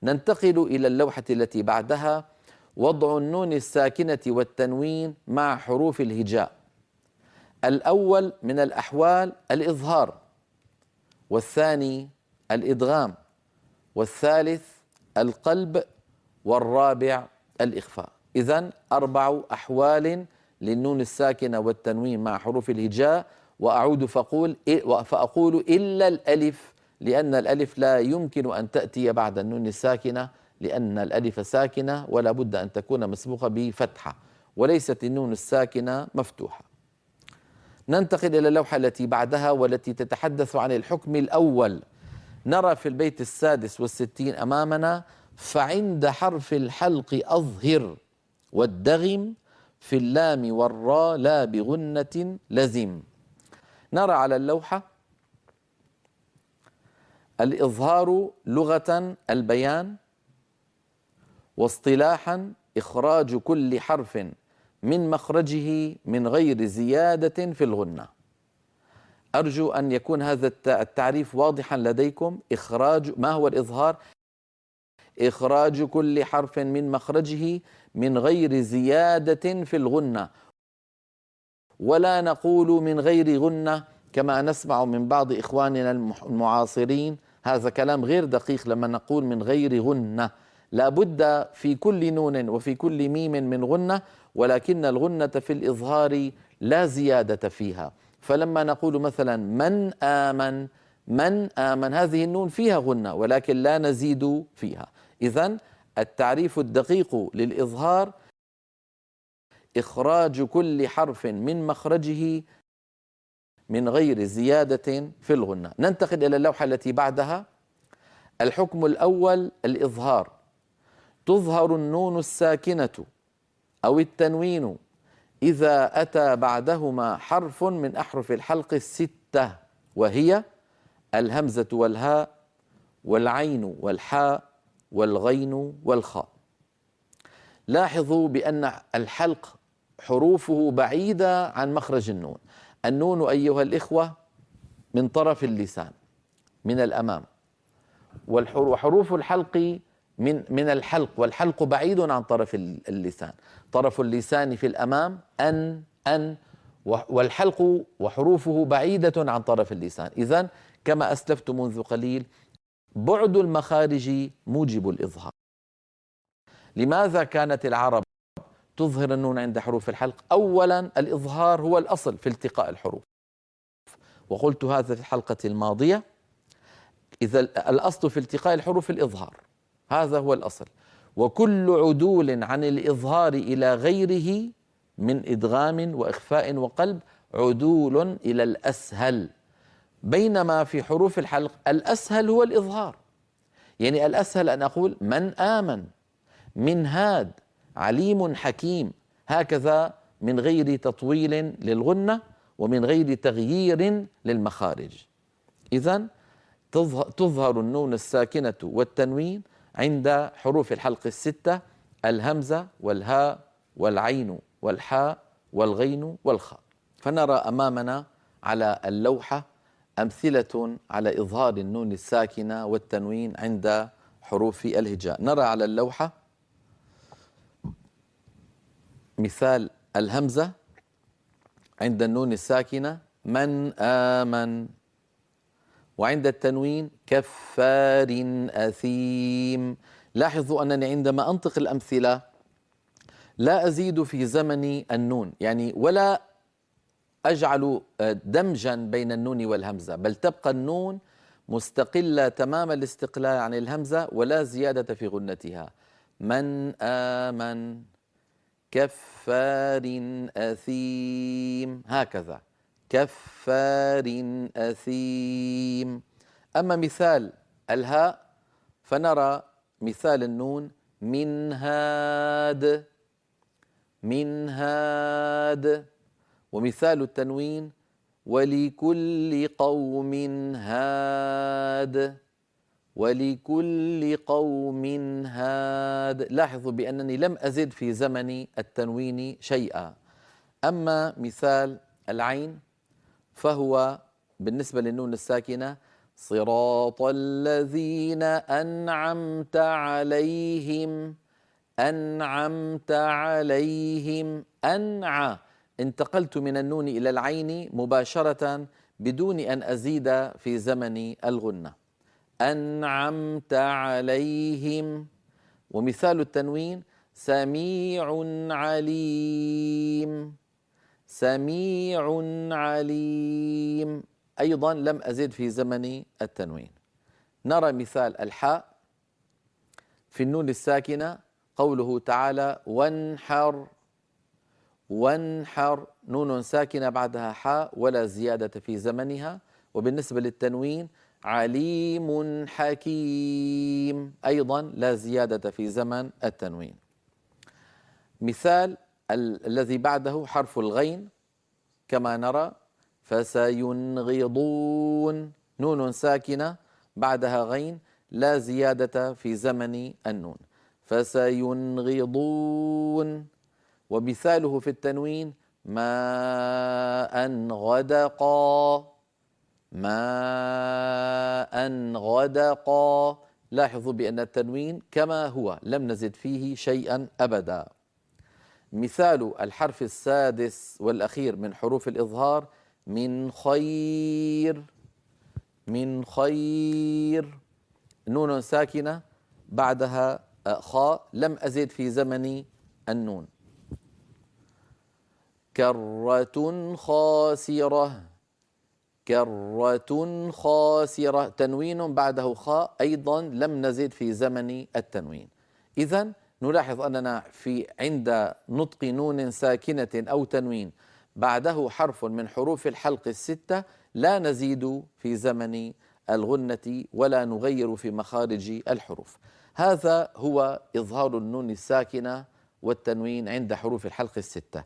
ننتقل إلى اللوحة التي بعدها. وضع النون الساكنة والتنوين مع حروف الهجاء. الأول من الأحوال الإظهار، والثاني الإدغام، والثالث القلب، والرابع الإخفاء. إذن 4 أحوال للنون الساكنة والتنوين مع حروف الهجاء. وأعود فأقول إلا الألف، لأن الألف لا يمكن أن تأتي بعد النون الساكنة، لأن الألف ساكنة ولا بد أن تكون مسبوقة بفتحة، وليست النون الساكنة مفتوحة. ننتقل إلى اللوحة التي بعدها والتي تتحدث عن الحكم الأول. نرى في البيت 66 أمامنا: فعند حرف الحلق أظهر والدغم في اللام والراء لا بغنة لزم. نرى على اللوحة: الإظهار لغة البيان، واصطلاحا إخراج كل حرف من مخرجه من غير زيادة في الغنة. أرجو أن يكون هذا التعريف واضحا لديكم. ما هو الإظهار؟ إخراج كل حرف من مخرجه من غير زيادة في الغنة، ولا نقول من غير غنة كما نسمع من بعض إخواننا المعاصرين. هذا كلام غير دقيق. لما نقول من غير غنة، لا بد في كل نون وفي كل ميم من غنة، ولكن الغنة في الإظهار لا زيادة فيها. فلما نقول مثلا من آمن هذه النون فيها غنة ولكن لا نزيد فيها. إذن التعريف الدقيق للإظهار: إخراج كل حرف من مخرجه من غير زيادة في الغنة. ننتقل إلى اللوحة التي بعدها. الحكم الأول الإظهار. تظهر النون الساكنة أو التنوين إذا أتى بعدهما حرف من أحرف الحلق 6، وهي الهمزة والهاء والعين والحاء والغين والخاء. لاحظوا بأن الحلق حروفه بعيدة عن مخرج النون. النون أيها الإخوة من طرف اللسان من الأمام، وحروف الحلق من الحلق، والحلق بعيد عن طرف اللسان. طرف اللسان في الأمام أن، والحلق وحروفه بعيدة عن طرف اللسان. إذن كما أسلفت منذ قليل، بعد المخارج موجب الإظهار. لماذا كانت العرب تظهر النون عند حروف الحلق؟ أولا الإظهار هو الأصل في التقاء الحروف، وقلت هذا في الحلقة الماضية. إذا الأصل في التقاء الحروف الإظهار، هذا هو الأصل. وكل عدول عن الإظهار إلى غيره من إدغام وإخفاء وقلب عدول إلى الأسهل، بينما في حروف الحلق الأسهل هو الإظهار. يعني الأسهل أن أقول من آمن، من هاد، عليم حكيم، هكذا من غير تطويل للغنة ومن غير تغيير للمخارج. إذن تظهر النون الساكنة والتنوين عند حروف الحلق 6: الهمزة والهاء والعين والحاء والغين والخاء. فنرى أمامنا على اللوحة أمثلة على إظهار النون الساكنة والتنوين عند حروف الهجاء. نرى على اللوحة مثال الهمزة عند النون الساكنة: من آمن. وعند التنوين: كفار أثيم. لاحظوا أنني عندما أنطق الأمثلة لا أزيد في زمن النون، يعني ولا أجعل دمجا بين النون والهمزة، بل تبقى النون مستقلة تمام الاستقلال عن الهمزة ولا زيادة في غنتها. من آمن، كفار أثيم، هكذا كفار أثيم. أما مثال الهاء فنرى مثال النون: منهاد، منهاد. ومثال التنوين: ولكل قوم هاد، ولكل قوم هاد. لاحظوا بأنني لم أزد في زمن التنوين شيئا. أما مثال العين فهو بالنسبة للنون الساكنة صراط الذين أنعمت عليهم. أنعمت عليهم. انتقلت من النون إلى العين مباشرة بدون أن أزيد في زمن الغنة. أنعمت عليهم. ومثال التنوين سميع عليم. سميع عليم، أيضا لم أزد في زمن التنوين. نرى مثال الحاء في النون الساكنة، قوله تعالى وانحر. وانحر، نون ساكنة بعدها حاء ولا زيادة في زمنها. وبالنسبة للتنوين عليم حكيم، أيضا لا زيادة في زمن التنوين. مثال الذي بعده حرف الغين كما نرى فسينغضون، نون ساكنة بعدها غين لا زيادة في زمن النون. فسينغضون. ومثاله في التنوين ماء غدقا. ماء غدقا. لاحظوا بأن التنوين كما هو لم نزد فيه شيئا أبدا. مثال الحرف السادس والأخير من حروف الإظهار من خير. من خير، نون ساكنة بعدها خاء لم أزد في زمن النون. كرة خاسرة. كرة خاسرة، تنوين بعده خاء أيضا لم نزد في زمن التنوين. إذن نلاحظ أننا عند نطق نون ساكنة أو تنوين بعده حرف من حروف الحلق الستة لا نزيد في زمن الغنة ولا نغير في مخارج الحروف. هذا هو إظهار النون الساكنة والتنوين عند حروف الحلق الستة.